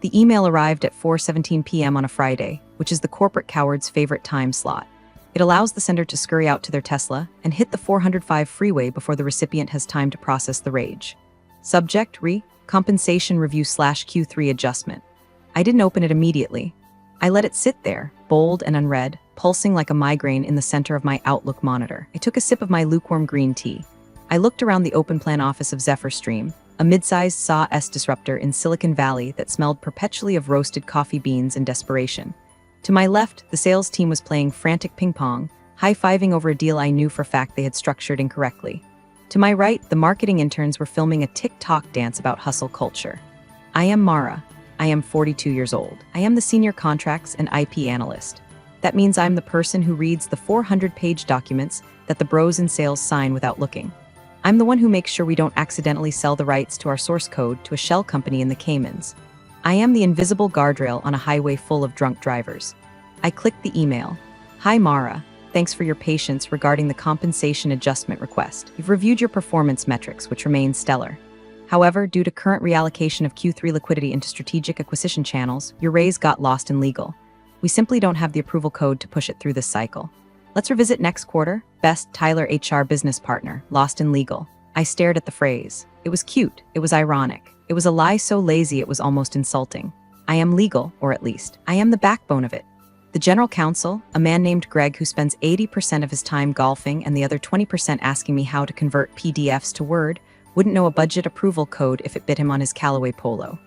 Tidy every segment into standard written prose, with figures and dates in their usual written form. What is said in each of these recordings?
The email arrived at 4:17 p.m. on a Friday, which is the corporate coward's favorite time slot. It allows the sender to scurry out to their Tesla and hit the 405 freeway before the recipient has time to process the rage. Subject: compensation review/Q3 adjustment. I didn't open it immediately. I let it sit there, bold and unread, pulsing like a migraine in the center of my Outlook monitor. I took a sip of my lukewarm green tea. I looked around the open plan office of Zephyr Stream, a mid-sized SaaS disruptor in Silicon Valley that smelled perpetually of roasted coffee beans and desperation. To my left, the sales team was playing frantic ping-pong, high-fiving over a deal I knew for a fact they had structured incorrectly. To my right, the marketing interns were filming a TikTok dance about hustle culture. I am Mara. I am 42 years old. I am the senior contracts and IP analyst. That means I'm the person who reads the 400-page documents that the bros in sales sign without looking. I'm the one who makes sure we don't accidentally sell the rights to our source code to a shell company in the Caymans. I am the invisible guardrail on a highway full of drunk drivers. I clicked the email. Hi Mara, thanks for your patience regarding the compensation adjustment request. You've reviewed your performance metrics, which remain stellar. However, due to current reallocation of Q3 liquidity into strategic acquisition channels, your raise got lost in legal. We simply don't have the approval code to push it through this cycle. Let's revisit next quarter. Best Tyler HR business partner, lost in legal. I stared at the phrase. It was cute. It was ironic. It was a lie so lazy it was almost insulting. I am legal, or at least, I am the backbone of it. The general counsel, a man named Greg who spends 80% of his time golfing and the other 20% asking me how to convert PDFs to Word, wouldn't know a budget approval code if it bit him on his Callaway Polo.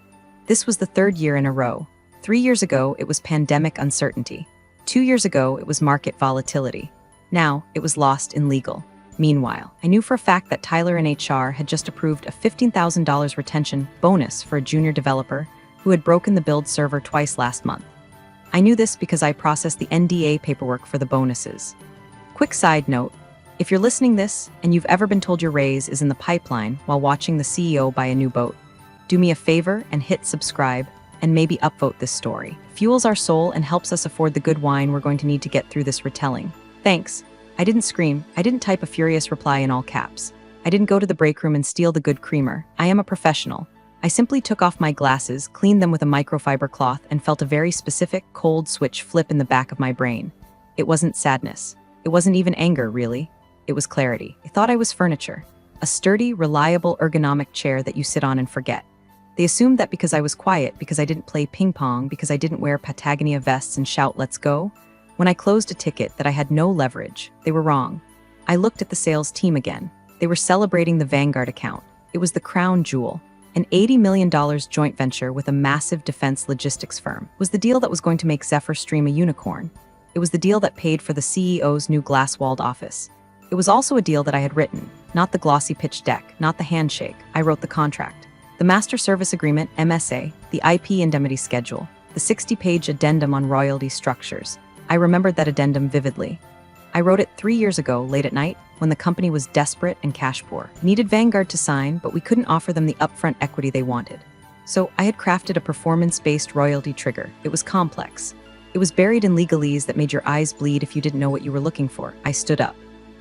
This was the third year in a row. 3 years ago, it was pandemic uncertainty. 2 years ago, it was market volatility. Now, it was lost in legal. Meanwhile, I knew for a fact that Tyler in HR had just approved a $15,000 retention bonus for a junior developer who had broken the build server twice last month. I knew this because I processed the NDA paperwork for the bonuses. Quick side note, if you're listening this and you've ever been told your raise is in the pipeline while watching the CEO buy a new boat, do me a favor and hit subscribe and maybe upvote this story. Fuels our soul and helps us afford the good wine we're going to need to get through this retelling. Thanks. I didn't scream. I didn't type a furious reply in all caps. I didn't go to the break room and steal the good creamer. I am a professional. I simply took off my glasses, cleaned them with a microfiber cloth, and felt a very specific, cold switch flip in the back of my brain. It wasn't sadness. It wasn't even anger, really. It was clarity. I thought I was furniture. A sturdy, reliable, ergonomic chair that you sit on and forget. They assumed that because I was quiet, because I didn't play ping pong, because I didn't wear Patagonia vests and shout, "Let's go," when I closed a ticket that I had no leverage. They were wrong. I looked at the sales team again. They were celebrating the Vanguard account. It was the crown jewel. An $80 million joint venture with a massive defense logistics firm was the deal that was going to make Zephyr Stream a unicorn. It was the deal that paid for the CEO's new glass-walled office. It was also a deal that I had written, not the glossy pitch deck, not the handshake. I wrote the contract. The Master Service Agreement, MSA, the IP indemnity schedule, the 60-page addendum on royalty structures. I remembered that addendum vividly. I wrote it 3 years ago, late at night, when the company was desperate and cash poor. Needed Vanguard to sign, but we couldn't offer them the upfront equity they wanted. So I had crafted a performance-based royalty trigger. It was complex. It was buried in legalese that made your eyes bleed if you didn't know what you were looking for. I stood up.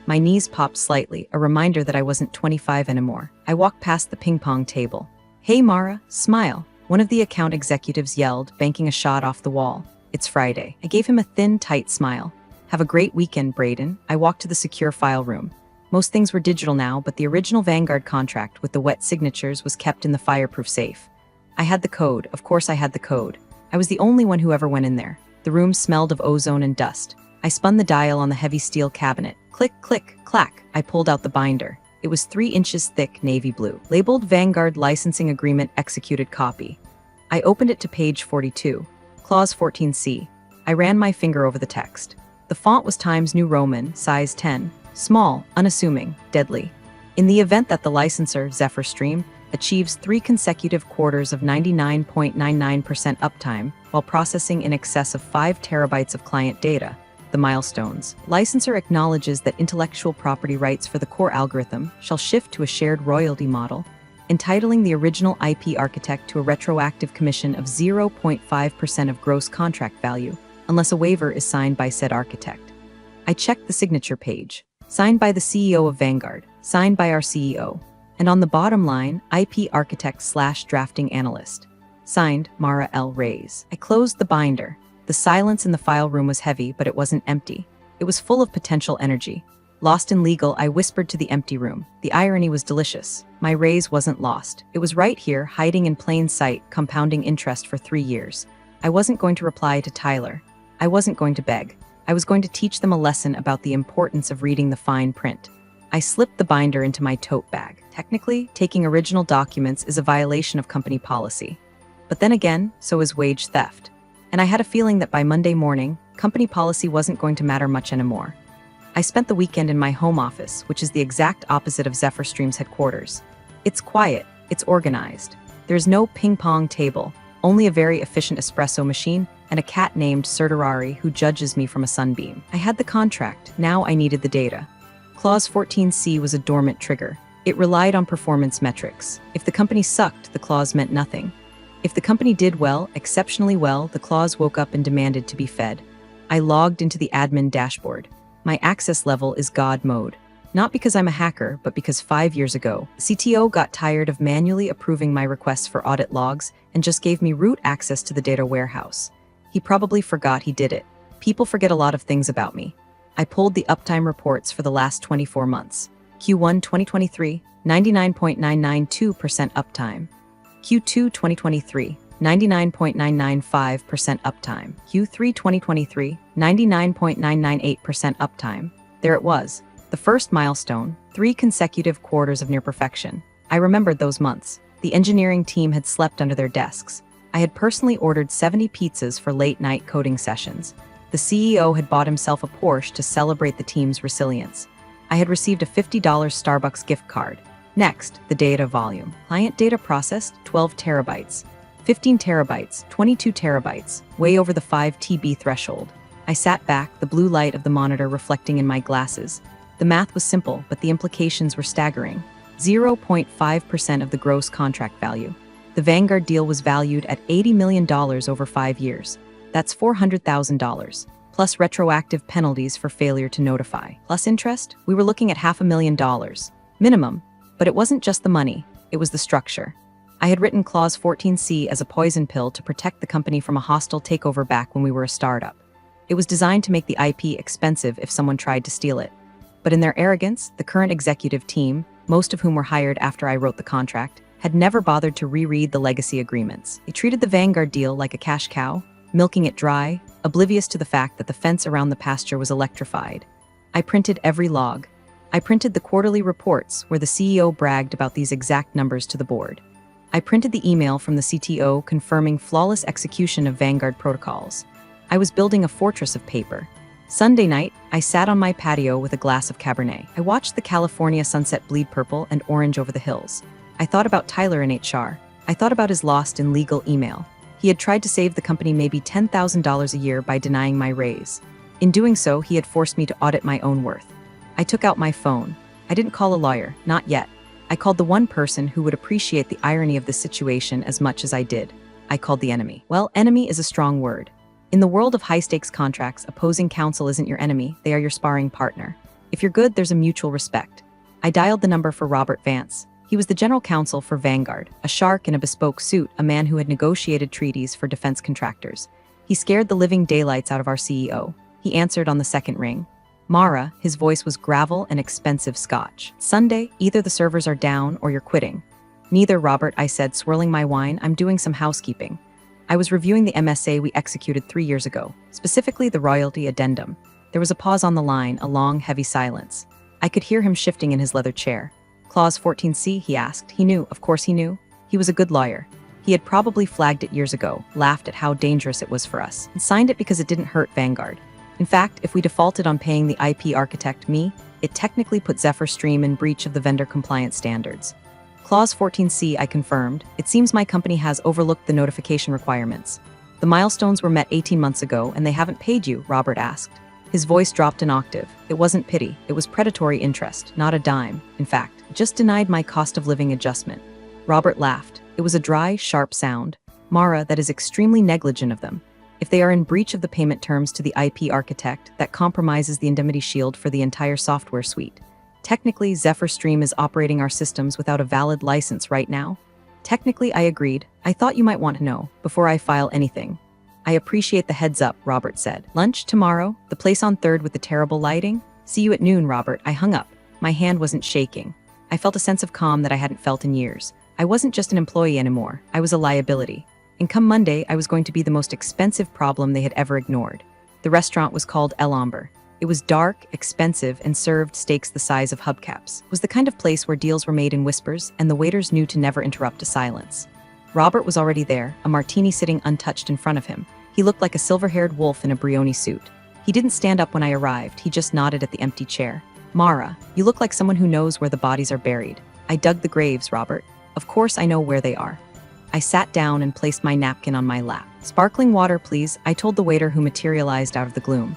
My knees popped slightly, a reminder that I wasn't 25 anymore. I walked past the ping-pong table. "Hey Mara, smile," one of the account executives yelled, banking a shot off the wall. "It's Friday." I gave him a thin, tight smile. "Have a great weekend, Braden." I walked to the secure file room. Most things were digital now, but the original Vanguard contract with the wet signatures was kept in the fireproof safe. I had the code. Of course I had the code. I was the only one who ever went in there. The room smelled of ozone and dust. I spun the dial on the heavy steel cabinet. Click, click, clack. I pulled out the binder. It was 3 inches thick, navy blue, labeled Vanguard Licensing Agreement Executed Copy. I opened it to page 42, Clause 14C. I ran my finger over the text. The font was Times New Roman, size 10, small, unassuming, deadly. In the event that the licensor, Zephyr Stream, achieves 3 consecutive quarters of 99.99% uptime while processing in excess of 5 terabytes of client data, the milestones, licensor acknowledges that intellectual property rights for the core algorithm shall shift to a shared royalty model, entitling the original IP architect to a retroactive commission of 0.5% of gross contract value, unless a waiver is signed by said architect. I checked the signature page. Signed by the CEO of Vanguard, signed by our CEO, and on the bottom line, IP architect/drafting analyst. Signed, Mara L. Reyes. I closed the binder. The silence in the file room was heavy, but it wasn't empty. It was full of potential energy. Lost in legal, I whispered to the empty room. The irony was delicious. My raise wasn't lost. It was right here, hiding in plain sight, compounding interest for 3 years. I wasn't going to reply to Tyler. I wasn't going to beg. I was going to teach them a lesson about the importance of reading the fine print. I slipped the binder into my tote bag. Technically, taking original documents is a violation of company policy. But then again, so is wage theft. And I had a feeling that by Monday morning, company policy wasn't going to matter much anymore. I spent the weekend in my home office, which is the exact opposite of Zephyr Stream's headquarters. It's quiet, it's organized. There's no ping-pong table, only a very efficient espresso machine and a cat named Sertarari who judges me from a sunbeam. I had the contract, now I needed the data. Clause 14C was a dormant trigger. It relied on performance metrics. If the company sucked, the clause meant nothing. If the company did well, exceptionally well, the clause woke up and demanded to be fed. I logged into the admin dashboard. My access level is God mode. Not because I'm a hacker, but because 5 years ago, the CTO got tired of manually approving my requests for audit logs and just gave me root access to the data warehouse. He probably forgot he did it. People forget a lot of things about me. I pulled the uptime reports for the last 24 months. Q1 2023, 99.992% uptime. Q2 2023, 99.995% uptime. Q3 2023, 99.998% uptime. There it was. The first milestone, 3 consecutive quarters of near perfection. I remembered those months. The engineering team had slept under their desks. I had personally ordered 70 pizzas for late-night coding sessions. The CEO had bought himself a Porsche to celebrate the team's resilience. I had received a $50 Starbucks gift card. Next, the data volume. Client data processed, 12 terabytes. 15 terabytes, 22 terabytes, way over the 5 TB threshold. I sat back, the blue light of the monitor reflecting in my glasses. The math was simple, but the implications were staggering. 0.5% of the gross contract value. The Vanguard deal was valued at $80 million over 5 years. That's $400,000, plus retroactive penalties for failure to notify. Plus interest, we were looking at $500,000. Minimum. But it wasn't just the money, it was the structure. I had written Clause 14C as a poison pill to protect the company from a hostile takeover back when we were a startup. It was designed to make the IP expensive if someone tried to steal it. But in their arrogance, the current executive team, most of whom were hired after I wrote the contract, had never bothered to reread the legacy agreements. They treated the Vanguard deal like a cash cow, milking it dry, oblivious to the fact that the fence around the pasture was electrified. I printed every log. I printed the quarterly reports where the CEO bragged about these exact numbers to the board. I printed the email from the CTO confirming flawless execution of Vanguard protocols. I was building a fortress of paper. Sunday night, I sat on my patio with a glass of Cabernet. I watched the California sunset bleed purple and orange over the hills. I thought about Tyler in HR. I thought about his lost in legal email. He had tried to save the company maybe $10,000 a year by denying my raise. In doing so, he had forced me to audit my own worth. I took out my phone. I didn't call a lawyer, not yet. I called the one person who would appreciate the irony of this situation as much as I did. I called the enemy. Well, enemy is a strong word. In the world of high-stakes contracts, opposing counsel isn't your enemy, they are your sparring partner. If you're good, there's a mutual respect. I dialed the number for Robert Vance. He was the general counsel for Vanguard, a shark in a bespoke suit, a man who had negotiated treaties for defense contractors. He scared the living daylights out of our CEO. He answered on the second ring. Mara, his voice was gravel and expensive scotch. Sunday, either the servers are down or you're quitting. Neither, Robert, I said, swirling my wine. I'm doing some housekeeping. I was reviewing the MSA we executed 3 years ago, specifically the royalty addendum. There was a pause on the line, a long, heavy silence. I could hear him shifting in his leather chair. Clause 14C, he asked. He knew, of course he knew. He was a good lawyer. He had probably flagged it years ago, laughed at how dangerous it was for us, and signed it because it didn't hurt Vanguard. In fact, if we defaulted on paying the IP architect, me, it technically put Zephyr Stream in breach of the vendor compliance standards. Clause 14C, I confirmed. It seems my company has overlooked the notification requirements. The milestones were met 18 months ago and they haven't paid you, Robert asked. His voice dropped an octave. It wasn't pity, it was predatory interest, not a dime. In fact, just denied my cost of living adjustment. Robert laughed. It was a dry, sharp sound. Mara, that is extremely negligent of them. If they are in breach of the payment terms to the IP architect, that compromises the indemnity shield for the entire software suite. Technically, Zephyr Stream is operating our systems without a valid license right now. Technically, I agreed. I thought you might want to know before I file anything. I appreciate the heads up, Robert said. Lunch tomorrow? The place on 3rd with the terrible lighting? See you at noon, Robert. I hung up. My hand wasn't shaking. I felt a sense of calm that I hadn't felt in years. I wasn't just an employee anymore. I was a liability. And come Monday, I was going to be the most expensive problem they had ever ignored. The restaurant was called El Amber. It was dark, expensive, and served steaks the size of hubcaps. It was the kind of place where deals were made in whispers, and the waiters knew to never interrupt a silence. Robert was already there, a martini sitting untouched in front of him. He looked like a silver-haired wolf in a Brioni suit. He didn't stand up when I arrived, he just nodded at the empty chair. Mara, you look like someone who knows where the bodies are buried. I dug the graves, Robert. Of course I know where they are. I sat down and placed my napkin on my lap. Sparkling water, please, I told the waiter who materialized out of the gloom.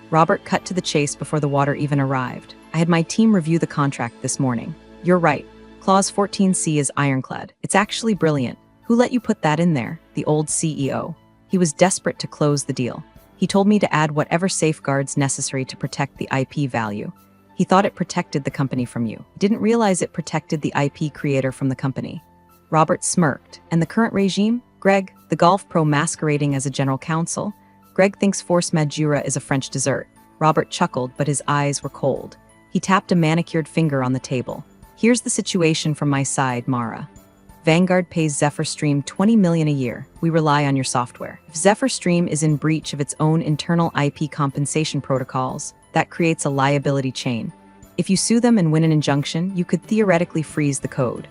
Robert cut to the chase before the water even arrived. I had my team review the contract this morning. You're right. Clause 14C is ironclad. It's actually brilliant. Who let you put that in there? The old CEO. He was desperate to close the deal. He told me to add whatever safeguards necessary to protect the IP value. He thought it protected the company from you. He didn't realize it protected the IP creator from the company. Robert smirked. And the current regime? Greg, the golf pro masquerading as a general counsel? Greg thinks force majeure is a French dessert. Robert chuckled, but his eyes were cold. He tapped a manicured finger on the table. Here's the situation from my side, Mara. Vanguard pays ZephyrStream $20 million a year. We rely on your software. If ZephyrStream is in breach of its own internal IP compensation protocols, that creates a liability chain. If you sue them and win an injunction, you could theoretically freeze the code.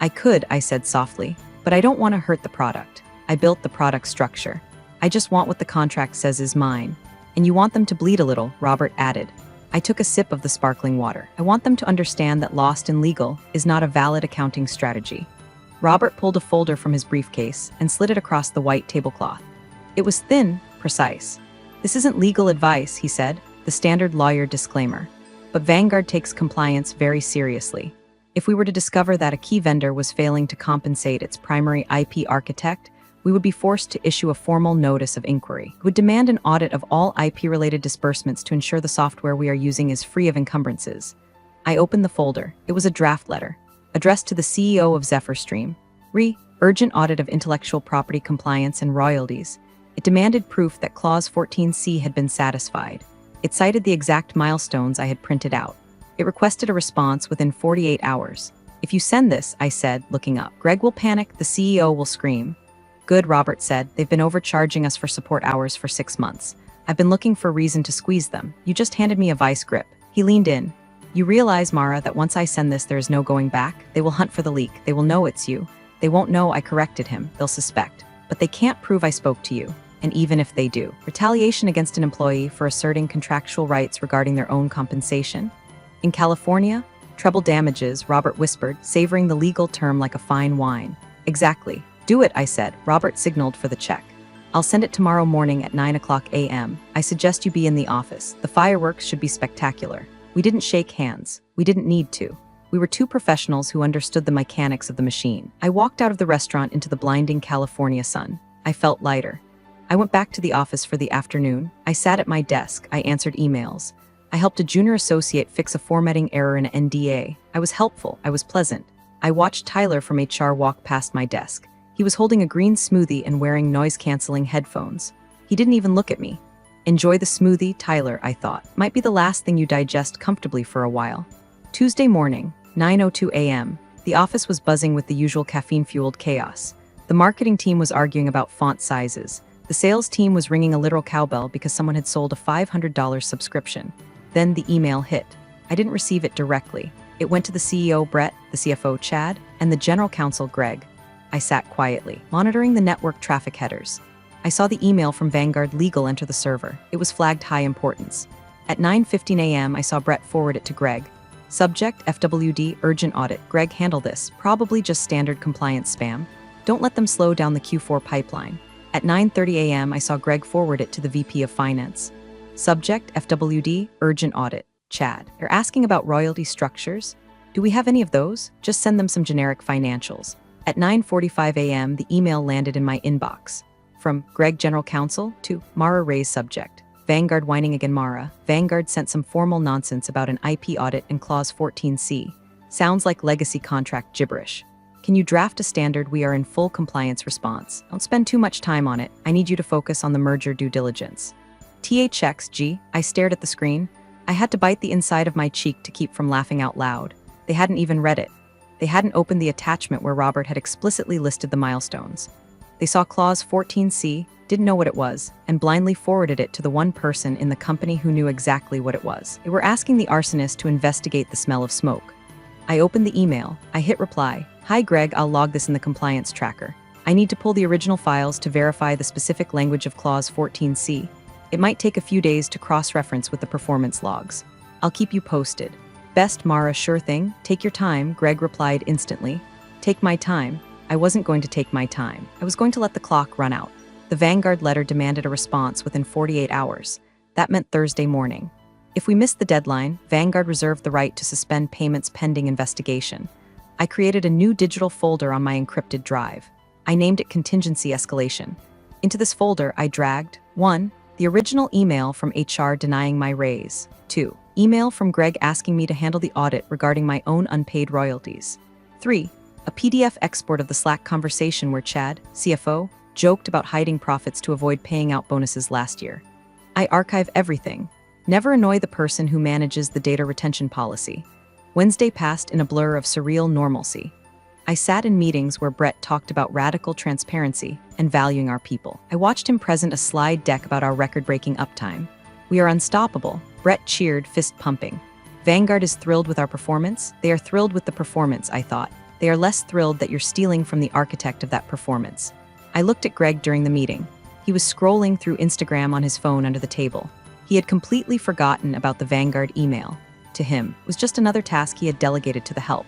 I could, I said softly, but I don't want to hurt the product. I built the product structure. I just want what the contract says is mine. And you want them to bleed a little, Robert added. I took a sip of the sparkling water. I want them to understand that lost in legal is not a valid accounting strategy. Robert pulled a folder from his briefcase and slid it across the white tablecloth. It was thin, precise. This isn't legal advice, he said, the standard lawyer disclaimer. But Vanguard takes compliance very seriously. If we were to discover that a key vendor was failing to compensate its primary IP architect, we would be forced to issue a formal notice of inquiry. It would demand an audit of all IP-related disbursements to ensure the software we are using is free of encumbrances. I opened the folder. It was a draft letter, addressed to the CEO of ZephyrStream. Urgent audit of intellectual property compliance and royalties. It demanded proof that Clause 14C had been satisfied. It cited the exact milestones I had printed out. It requested a response within 48 hours. If you send this, I said, looking up. Greg will panic, the CEO will scream. Good, Robert said. They've been overcharging us for support hours for 6 months. I've been looking for a reason to squeeze them. You just handed me a vice grip. He leaned in. You realize, Mara, that once I send this, there is no going back? They will hunt for the leak. They will know it's you. They won't know I corrected him. They'll suspect. But they can't prove I spoke to you. And even if they do, retaliation against an employee for asserting contractual rights regarding their own compensation? In California, treble damages, Robert whispered, savoring the legal term like a fine wine. Exactly. Do it, I said. Robert signaled for the check. I'll send it tomorrow morning at 9:00 a.m. I suggest you be in the office. The fireworks should be spectacular. We didn't shake hands. We didn't need to. We were two professionals who understood the mechanics of the machine. I walked out of the restaurant into the blinding California sun. I felt lighter. I went back to the office for the afternoon. I sat at my desk. I answered emails. I helped a junior associate fix a formatting error in an NDA. I was helpful. I was pleasant. I watched Tyler from HR walk past my desk. He was holding a green smoothie and wearing noise-canceling headphones. He didn't even look at me. Enjoy the smoothie, Tyler, I thought. Might be the last thing you digest comfortably for a while. Tuesday morning, 9:02 a.m. The office was buzzing with the usual caffeine-fueled chaos. The marketing team was arguing about font sizes. The sales team was ringing a literal cowbell because someone had sold a $500 subscription. Then the email hit. I didn't receive it directly. It went to the CEO, Brett, the CFO, Chad, and the general counsel, Greg. I sat quietly, monitoring the network traffic headers. I saw the email from Vanguard Legal enter the server. It was flagged high importance. At 9:15 a.m., I saw Brett forward it to Greg. Subject, FWD, urgent audit. Greg, handle this. Probably just standard compliance spam. Don't let them slow down the Q4 pipeline. At 9:30 a.m., I saw Greg forward it to the VP of Finance. Subject, FWD, urgent audit. Chad. They're asking about royalty structures. Do we have any of those? Just send them some generic financials. At 9:45 a.m., the email landed in my inbox. From Greg General Counsel to Mara Ray's subject. Vanguard whining again, Mara. Vanguard sent some formal nonsense about an IP audit in Clause 14C. Sounds like legacy contract gibberish. Can you draft a standard we are in full compliance response? Don't spend too much time on it. I need you to focus on the merger due diligence. THXG, I stared at the screen. I had to bite the inside of my cheek to keep from laughing out loud. They hadn't even read it. They hadn't opened the attachment where Robert had explicitly listed the milestones. They saw Clause 14C, didn't know what it was, and blindly forwarded it to the one person in the company who knew exactly what it was. They were asking the arsonist to investigate the smell of smoke. I opened the email. I hit reply. Hi Greg, I'll log this in the compliance tracker. I need to pull the original files to verify the specific language of Clause 14C. It might take a few days to cross-reference with the performance logs. I'll keep you posted. Best Mara, sure thing. Take your time, Greg replied instantly. Take my time. I wasn't going to take my time. I was going to let the clock run out. The Vanguard letter demanded a response within 48 hours. That meant Thursday morning. If we missed the deadline, Vanguard reserved the right to suspend payments pending investigation. I created a new digital folder on my encrypted drive. I named it Contingency Escalation. Into this folder, I dragged 1. The original email from HR denying my raise. 2. Email from Greg asking me to handle the audit regarding my own unpaid royalties. 3. A PDF export of the Slack conversation where Chad, CFO, joked about hiding profits to avoid paying out bonuses last year. I archive everything. Never annoy the person who manages the data retention policy. Wednesday passed in a blur of surreal normalcy. I sat in meetings where Brett talked about radical transparency and valuing our people. I watched him present a slide deck about our record-breaking uptime. We are unstoppable. Brett cheered, fist pumping. Vanguard is thrilled with our performance. They are thrilled with the performance, I thought. They are less thrilled that you're stealing from the architect of that performance. I looked at Greg during the meeting. He was scrolling through Instagram on his phone under the table. He had completely forgotten about the Vanguard email. To him, it was just another task he had delegated to the help.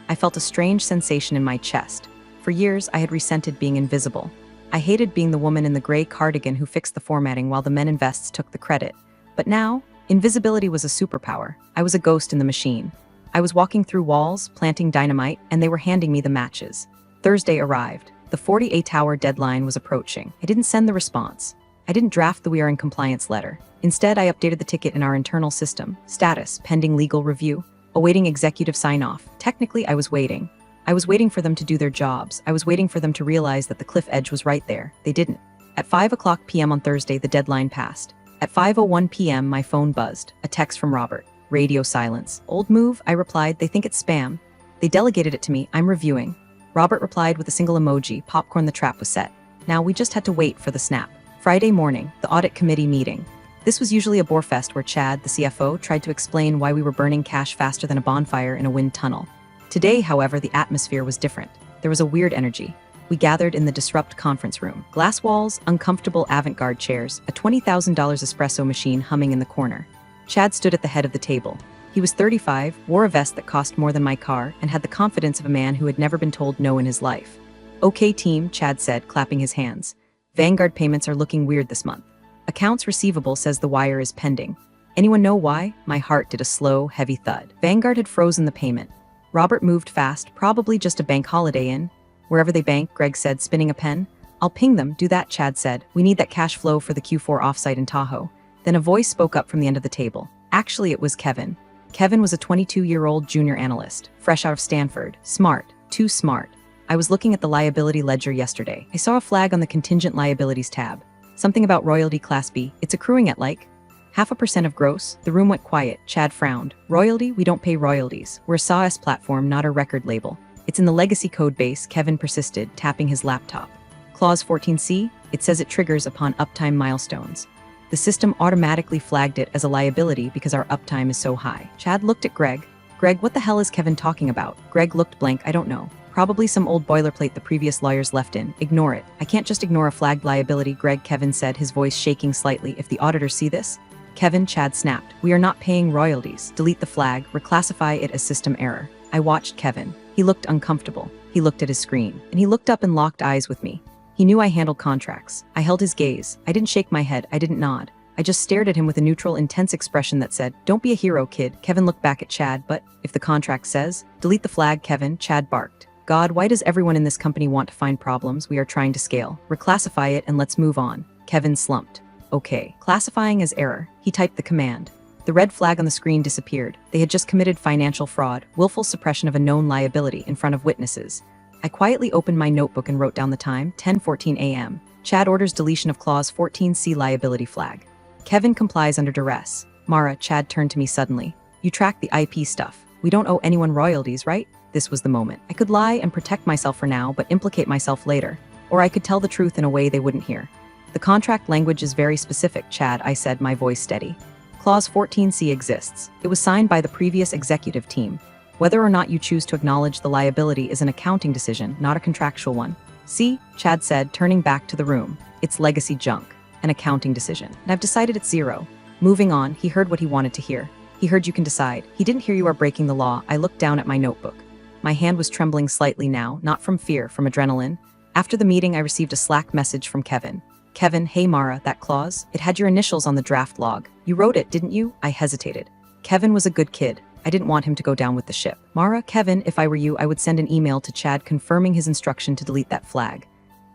I felt a strange sensation in my chest. For years, I had resented being invisible. I hated being the woman in the gray cardigan who fixed the formatting while the men in vests took the credit. But now, invisibility was a superpower. I was a ghost in the machine. I was walking through walls, planting dynamite, and they were handing me the matches. Thursday arrived. The 48-hour deadline was approaching. I didn't send the response. I didn't draft the We Are in Compliance letter. Instead, I updated the ticket in our internal system. Status, pending legal review. Awaiting executive sign-off. Technically, I was waiting. I was waiting for them to do their jobs. I was waiting for them to realize that the cliff edge was right there. They didn't. At 5:00 p.m. on Thursday, the deadline passed. At 5:01 p.m., my phone buzzed. A text from Robert. Radio silence. Old move, I replied. They think it's spam. They delegated it to me. I'm reviewing. Robert replied with a single emoji. Popcorn, the trap was set. Now we just had to wait for the snap. Friday morning, the audit committee meeting. This was usually a borefest where Chad, the CFO, tried to explain why we were burning cash faster than a bonfire in a wind tunnel. Today, however, the atmosphere was different. There was a weird energy. We gathered in the Disrupt conference room. Glass walls, uncomfortable avant-garde chairs, a $20,000 espresso machine humming in the corner. Chad stood at the head of the table. He was 35, wore a vest that cost more than my car, and had the confidence of a man who had never been told no in his life. Okay team, Chad said, clapping his hands. Vanguard payments are looking weird this month. Accounts receivable says the wire is pending. Anyone know why? My heart did a slow, heavy thud. Vanguard had frozen the payment. Robert moved fast, probably just a bank holiday in. Wherever they bank, Greg said, spinning a pen. I'll ping them, do that, Chad said. We need that cash flow for the Q4 offsite in Tahoe. Then a voice spoke up from the end of the table. Actually, it was Kevin. Kevin was a 22-year-old junior analyst, fresh out of Stanford. Smart, too smart. I was looking at the liability ledger yesterday. I saw a flag on the contingent liabilities tab. Something about royalty class B. It's accruing at like 0.5% of gross. The room went quiet. Chad frowned. Royalty? We don't pay royalties. We're a SaaS platform, not a record label. It's in the legacy code base, Kevin persisted, tapping his laptop. Clause 14C? It says it triggers upon uptime milestones. The system automatically flagged it as a liability because our uptime is so high. Chad looked at Greg. Greg, what the hell is Kevin talking about? Greg looked blank. I don't know. Probably some old boilerplate the previous lawyers left in. Ignore it. I can't just ignore a flagged liability, Kevin said, his voice shaking slightly. If the auditors see this? Kevin, Chad snapped. We are not paying royalties. Delete the flag. Reclassify it as system error. I watched Kevin. He looked uncomfortable. He looked at his screen. And he looked up and locked eyes with me. He knew I handled contracts. I held his gaze. I didn't shake my head. I didn't nod. I just stared at him with a neutral, intense expression that said, don't be a hero, kid. Kevin looked back at Chad. But if the contract says, delete the flag, Kevin, Chad barked. God, why does everyone in this company want to find problems? We are trying to scale. Reclassify it and let's move on. Kevin slumped. Okay. Classifying as error. He typed the command. The red flag on the screen disappeared. They had just committed financial fraud, willful suppression of a known liability in front of witnesses. I quietly opened my notebook and wrote down the time, 10:14 a.m. Chad orders deletion of Clause 14C liability flag. Kevin complies under duress. Mara, Chad turned to me suddenly. You track the IP stuff. We don't owe anyone royalties, right? This was the moment. I could lie and protect myself for now, but implicate myself later. Or I could tell the truth in a way they wouldn't hear. The contract language is very specific, Chad, I said, my voice steady. Clause 14C exists. It was signed by the previous executive team. Whether or not you choose to acknowledge the liability is an accounting decision, not a contractual one. See, Chad said, turning back to the room. It's legacy junk, an accounting decision. And I've decided it's zero. Moving on, he heard what he wanted to hear. He heard you can decide. He didn't hear you are breaking the law. I looked down at my notebook. My hand was trembling slightly now, not from fear, from adrenaline. After the meeting, I received a Slack message from Kevin. Kevin, hey Mara, that clause? It had your initials on the draft log. You wrote it, didn't you? I hesitated. Kevin was a good kid. I didn't want him to go down with the ship. Mara, Kevin, if I were you, I would send an email to Chad confirming his instruction to delete that flag.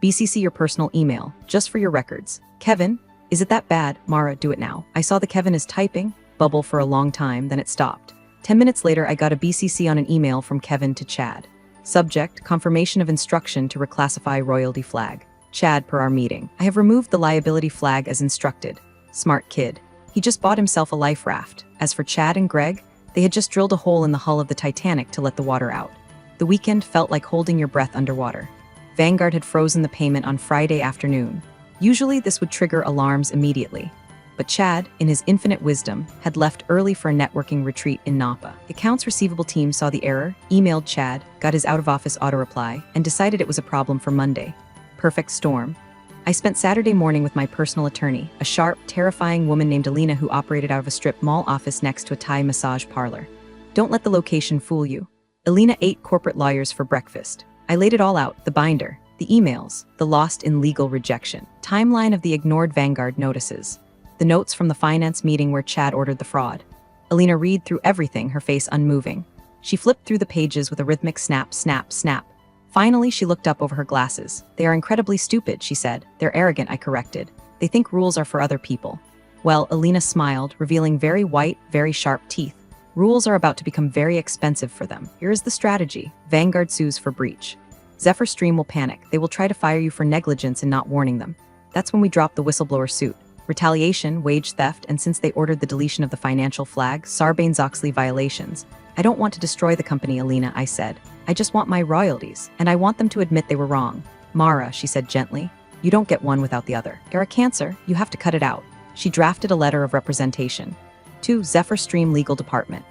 BCC your personal email, just for your records. Kevin, is it that bad? Mara, do it now. I saw the Kevin is typing, bubble for a long time, then it stopped. 10 minutes later, I got a BCC on an email from Kevin to Chad. Subject, confirmation of instruction to reclassify royalty flag. Chad, per our meeting. I have removed the liability flag as instructed. Smart kid. He just bought himself a life raft. As for Chad and Greg, they had just drilled a hole in the hull of the Titanic to let the water out. The weekend felt like holding your breath underwater. Vanguard had frozen the payment on Friday afternoon. Usually this would trigger alarms immediately. But Chad, in his infinite wisdom, had left early for a networking retreat in Napa. The accounts receivable team saw the error, emailed Chad, got his out-of-office auto-reply, and decided it was a problem for Monday. Perfect storm. I spent Saturday morning with my personal attorney, a sharp, terrifying woman named Alina who operated out of a strip mall office next to a Thai massage parlor. Don't let the location fool you. Alina ate corporate lawyers for breakfast. I laid it all out, the binder, the emails, the lost in legal rejection, timeline of the ignored Vanguard notices, the notes from the finance meeting where Chad ordered the fraud. Alina read through everything, her face unmoving. She flipped through the pages with a rhythmic snap, snap, snap. Finally, she looked up over her glasses. They are incredibly stupid, she said. They're arrogant, I corrected. They think rules are for other people. Well, Alina smiled, revealing very white, very sharp teeth. Rules are about to become very expensive for them. Here is the strategy. Vanguard sues for breach. Zephyr Stream will panic. They will try to fire you for negligence in not warning them. That's when we drop the whistleblower suit. Retaliation, wage theft, and since they ordered the deletion of the financial flag, Sarbanes-Oxley violations. I don't want to destroy the company, Alina, I said. I just want my royalties, and I want them to admit they were wrong. Mara, she said gently, you don't get one without the other. You're a cancer, you have to cut it out. She drafted a letter of representation. To Zephyr Stream Legal Department.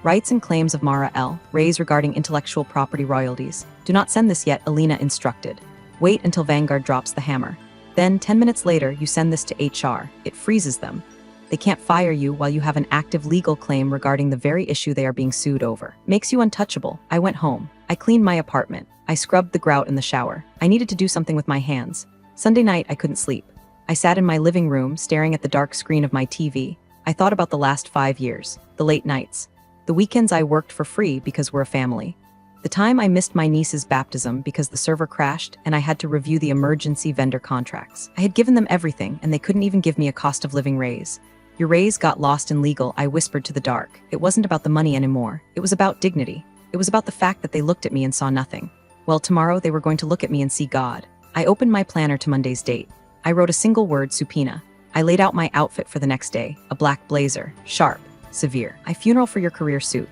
Rights and claims of Mara L. raised regarding intellectual property royalties. Do not send this yet, Alina instructed. Wait until Vanguard drops the hammer. Then, 10 minutes later, you send this to HR. It freezes them. They can't fire you while you have an active legal claim regarding the very issue they are being sued over. Makes you untouchable. I went home. I cleaned my apartment. I scrubbed the grout in the shower. I needed to do something with my hands. Sunday night, I couldn't sleep. I sat in my living room, staring at the dark screen of my TV. I thought about the last 5 years, the late nights, the weekends I worked for free because we're a family, the time I missed my niece's baptism because the server crashed and I had to review the emergency vendor contracts. I had given them everything and they couldn't even give me a cost of living raise. Your raise got lost in legal, I whispered to the dark. It wasn't about the money anymore. It was about dignity. It was about the fact that they looked at me and saw nothing. Well, tomorrow they were going to look at me and see God. I opened my planner to Monday's date. I wrote a single word, supina. I laid out my outfit for the next day, a black blazer, sharp, severe. A funeral for your career suit.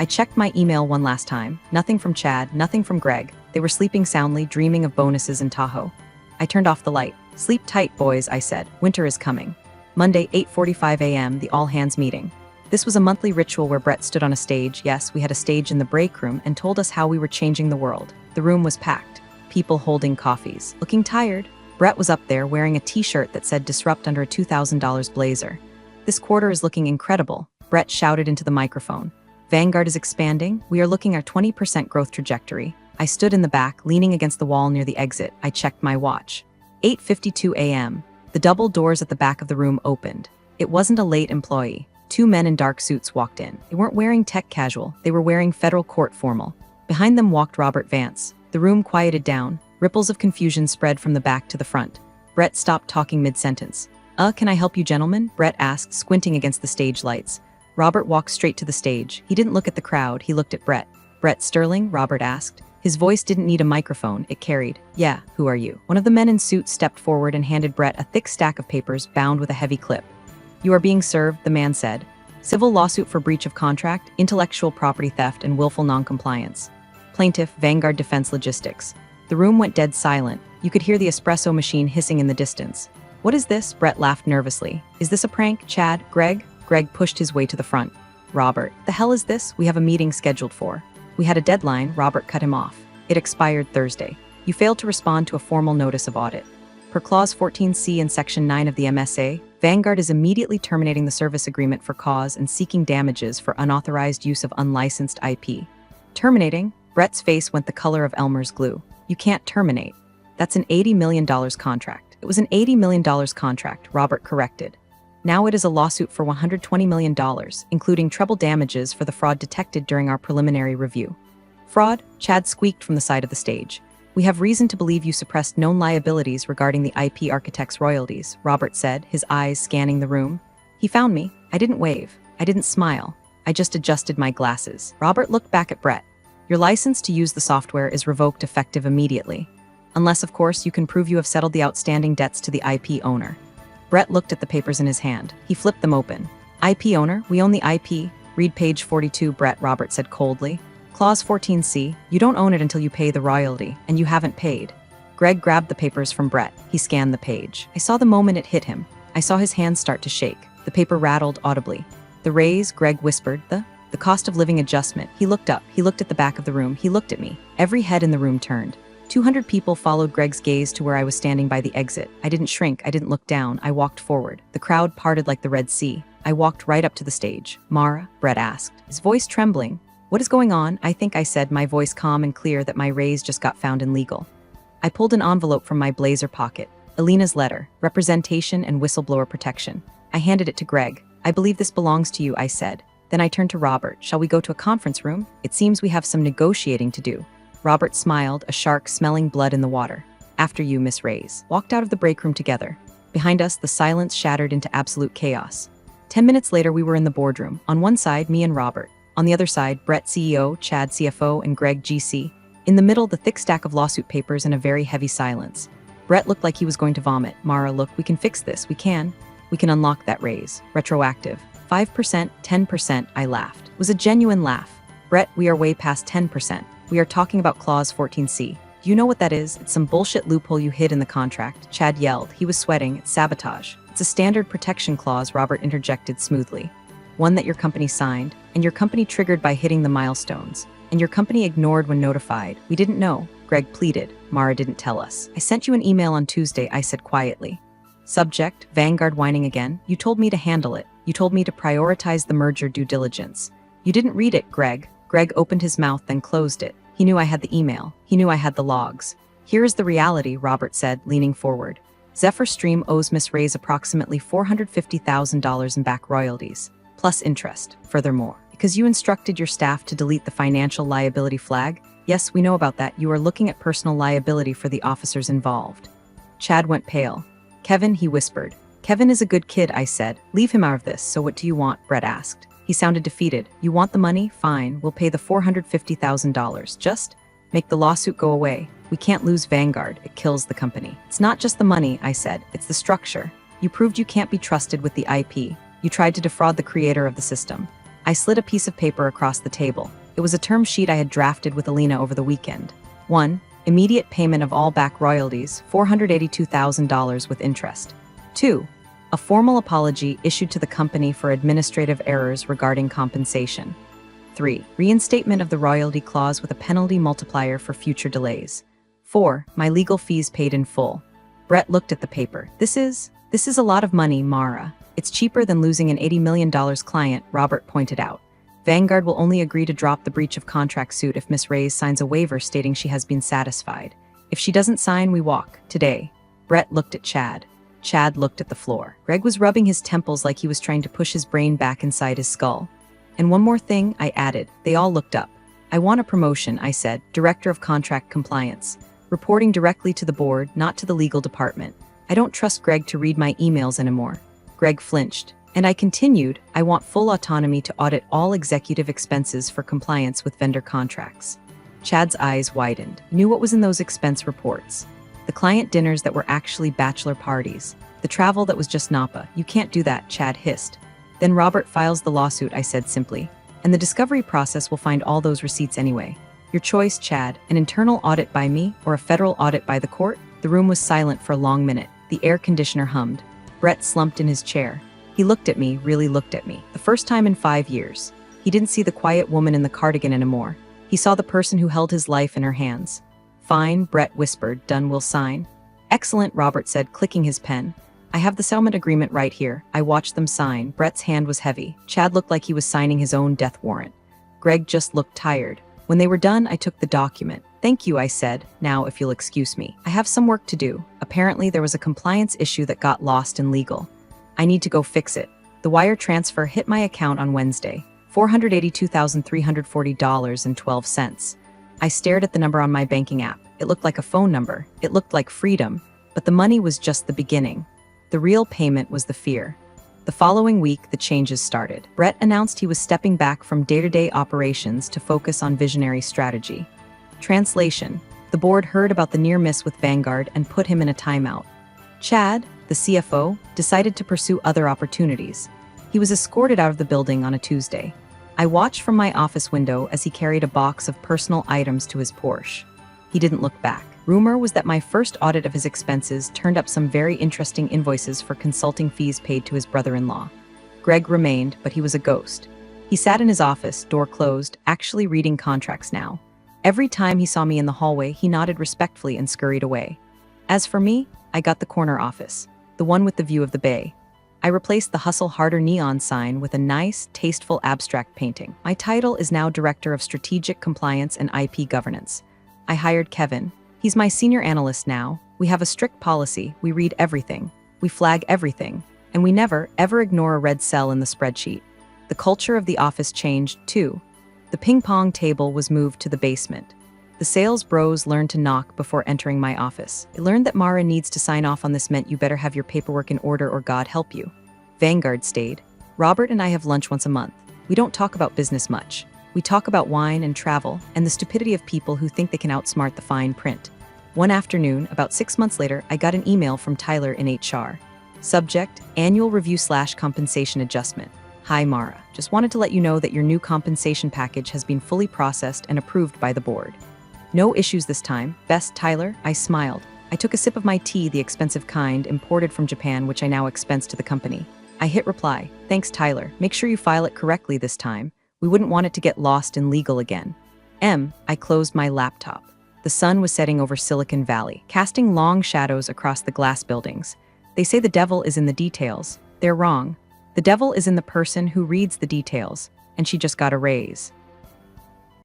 I checked my email one last time. Nothing from Chad, nothing from Greg. They were sleeping soundly, dreaming of bonuses in Tahoe. I turned off the light. Sleep tight, boys, I said. Winter is coming. Monday, 8:45 a.m., the all-hands meeting. This was a monthly ritual where Brett stood on a stage, yes, we had a stage in the break room, and told us how we were changing the world. The room was packed. People holding coffees. Looking tired. Brett was up there wearing a t-shirt that said disrupt under a $2,000 blazer. This quarter is looking incredible, Brett shouted into the microphone. Vanguard is expanding. We are looking at 20% growth trajectory. I stood in the back, leaning against the wall near the exit. I checked my watch. 8:52 a.m. The double doors at the back of the room opened. It wasn't a late employee. 2 men in dark suits walked in. They weren't wearing tech casual. They were wearing federal court formal. Behind them walked Robert Vance. The room quieted down. Ripples of confusion spread from the back to the front. Brett stopped talking mid-sentence. Can I help you, gentlemen? Brett asked, squinting against the stage lights. Robert walked straight to the stage. He didn't look at the crowd. He looked at Brett. Brett Sterling? Robert asked. His voice didn't need a microphone, it carried. Yeah, who are you? One of the men in suits stepped forward and handed Brett a thick stack of papers bound with a heavy clip. You are being served, the man said. Civil lawsuit for breach of contract, intellectual property theft, and willful noncompliance. Plaintiff, Vanguard Defense Logistics. The room went dead silent. You could hear the espresso machine hissing in the distance. What is this? Brett laughed nervously. Is this a prank, Chad? Greg? Greg pushed his way to the front. Robert, the hell is this? We have a meeting scheduled for. We had a deadline, Robert cut him off. It expired Thursday. You failed to respond to a formal notice of audit. Per Clause 14C in Section 9 of the MSA, Vanguard is immediately terminating the service agreement for cause and seeking damages for unauthorized use of unlicensed IP. Terminating? Brett's face went the color of Elmer's glue. You can't terminate. That's an $80 million contract. It was an $80 million contract, Robert corrected. Now it is a lawsuit for $120 million, including treble damages for the fraud detected during our preliminary review. Fraud? Chad squeaked from the side of the stage. We have reason to believe you suppressed known liabilities regarding the IP architect's royalties, Robert said, his eyes scanning the room. He found me. I didn't wave. I didn't smile. I just adjusted my glasses. Robert looked back at Brett. Your license to use the software is revoked effective immediately. Unless, of course, you can prove you have settled the outstanding debts to the IP owner. Brett looked at the papers in his hand. He flipped them open. IP owner, we own the IP. Read page 42, Brett, Robert said coldly. Clause 14C, you don't own it until you pay the royalty, and you haven't paid. Greg grabbed the papers from Brett. He scanned the page. I saw the moment it hit him. I saw his hands start to shake. The paper rattled audibly. The raise, Greg whispered, the cost of living adjustment. He looked up. He looked at the back of the room. He looked at me. Every head in the room turned. 200 people followed Greg's gaze to where I was standing by the exit. I didn't shrink. I didn't look down. I walked forward. The crowd parted like the Red Sea. I walked right up to the stage. Mara? Brett asked, his voice trembling. What is going on? I think I said, my voice calm and clear, that my raise just got found illegal. I pulled an envelope from my blazer pocket. Alina's letter, representation and whistleblower protection. I handed it to Greg. I believe this belongs to you, I said. Then I turned to Robert. Shall we go to a conference room? It seems we have some negotiating to do. Robert smiled, a shark smelling blood in the water. After you, Miss Reyes. Walked out of the break room together. Behind us, the silence shattered into absolute chaos. 10 minutes later, we were in the boardroom. On one side, me and Robert. On the other side, Brett CEO, Chad CFO, and Greg GC. In the middle, the thick stack of lawsuit papers and a very heavy silence. Brett looked like he was going to vomit. Mara, look, we can fix this. We can unlock that raise. Retroactive. 5%, 10%, I laughed. It was a genuine laugh. Brett, we are way past 10%. We are talking about Clause 14C. Do you know what that is? It's some bullshit loophole you hid in the contract. Chad yelled. He was sweating. It's sabotage. It's a standard protection clause, Robert interjected smoothly. One that your company signed, and your company triggered by hitting the milestones. And your company ignored when notified. We didn't know. Greg pleaded. Mara didn't tell us. I sent you an email on Tuesday, I said quietly. Subject, Vanguard whining again. You told me to handle it. You told me to prioritize the merger due diligence. You didn't read it, Greg. Greg opened his mouth, then closed it. He knew I had the email. He knew I had the logs. Here is the reality, Robert said, leaning forward. Zephyr Stream owes Miss Reyes approximately $450,000 in back royalties, plus interest. Furthermore, because you instructed your staff to delete the financial liability flag, yes, we know about that, you are looking at personal liability for the officers involved. Chad went pale. Kevin, he whispered. Kevin is a good kid, I said. Leave him out of this. So what do you want? Brett asked. He sounded defeated. You want the money? Fine, we'll pay the $450,000. Just make the lawsuit go away. We can't lose Vanguard. It kills the company. It's not just the money, I said. It's the structure. You proved you can't be trusted with the IP. You tried to defraud the creator of the system. I slid a piece of paper across the table. It was a term sheet I had drafted with Alina over the weekend. 1. Immediate payment of all back royalties, $482,000 with interest. 2. A formal apology issued to the company for administrative errors regarding compensation. 3. Reinstatement of the royalty clause with a penalty multiplier for future delays. 4. My legal fees paid in full. Brett looked at the paper. This is a lot of money, Mara. It's cheaper than losing an $80 million client, Robert pointed out. Vanguard will only agree to drop the breach of contract suit if Miss Reyes signs a waiver stating she has been satisfied. If she doesn't sign, we walk. Today. Brett looked at Chad. Chad looked at the floor. Greg was rubbing his temples like he was trying to push his brain back inside his skull. And one more thing, I added. They all looked up. I want a promotion, I said, Director of Contract Compliance. Reporting directly to the board, not to the legal department. I don't trust Greg to read my emails anymore. Greg flinched. And I continued, I want full autonomy to audit all executive expenses for compliance with vendor contracts. Chad's eyes widened. Knew what was in those expense reports. The client dinners that were actually bachelor parties. The travel that was just Napa. You can't do that, Chad hissed. Then Robert files the lawsuit, I said simply. And the discovery process will find all those receipts anyway. Your choice, Chad, an internal audit by me or a federal audit by the court? The room was silent for a long minute. The air conditioner hummed. Brett slumped in his chair. He looked at me, really looked at me. The first time in 5 years. He didn't see the quiet woman in the cardigan anymore. He saw the person who held his life in her hands. Fine, Brett whispered, done, we'll sign. Excellent, Robert said, clicking his pen. I have the settlement agreement right here. I watched them sign. Brett's hand was heavy. Chad looked like he was signing his own death warrant. Greg just looked tired. When they were done, I took the document. Thank you, I said. Now, if you'll excuse me. I have some work to do. Apparently, there was a compliance issue that got lost in legal. I need to go fix it. The wire transfer hit my account on Wednesday. $482,340.12. I stared at the number on my banking app. It looked like a phone number. It looked like freedom. But the money was just the beginning. The real payment was the fear. The following week, the changes started. Brett announced he was stepping back from day-to-day operations to focus on visionary strategy. Translation: the board heard about the near miss with Vanguard and put him in a timeout. Chad, the CFO, decided to pursue other opportunities. He was escorted out of the building on a Tuesday. I watched from my office window as he carried a box of personal items to his Porsche. He didn't look back. Rumor was that my first audit of his expenses turned up some very interesting invoices for consulting fees paid to his brother-in-law. Greg remained, but he was a ghost. He sat in his office, door closed, actually reading contracts now. Every time he saw me in the hallway, he nodded respectfully and scurried away. As for me, I got the corner office, the one with the view of the bay. I replaced the Hustle Harder neon sign with a nice, tasteful abstract painting. My title is now Director of Strategic Compliance and IP Governance. I hired Kevin. He's my senior analyst now. We have a strict policy. We read everything. We flag everything. And we never, ever ignore a red cell in the spreadsheet. The culture of the office changed, too. The ping-pong table was moved to the basement. The sales bros learned to knock before entering my office. I learned that Mara needs to sign off on this meant you better have your paperwork in order or God help you. Vanguard stayed. Robert and I have lunch once a month. We don't talk about business much. We talk about wine and travel and the stupidity of people who think they can outsmart the fine print. One afternoon, about 6 months later, I got an email from Tyler in HR. Subject: Annual Review/Compensation Adjustment. Hi, Mara. Just wanted to let you know that your new compensation package has been fully processed and approved by the board. No issues this time. Best, Tyler. I smiled. I took a sip of my tea, the expensive kind, imported from Japan, which I now expense to the company. I hit reply. Thanks, Tyler. Make sure you file it correctly this time. We wouldn't want it to get lost in legal again. I closed my laptop. The sun was setting over Silicon Valley, casting long shadows across the glass buildings. They say the devil is in the details. They're wrong. The devil is in the person who reads the details, and she just got a raise.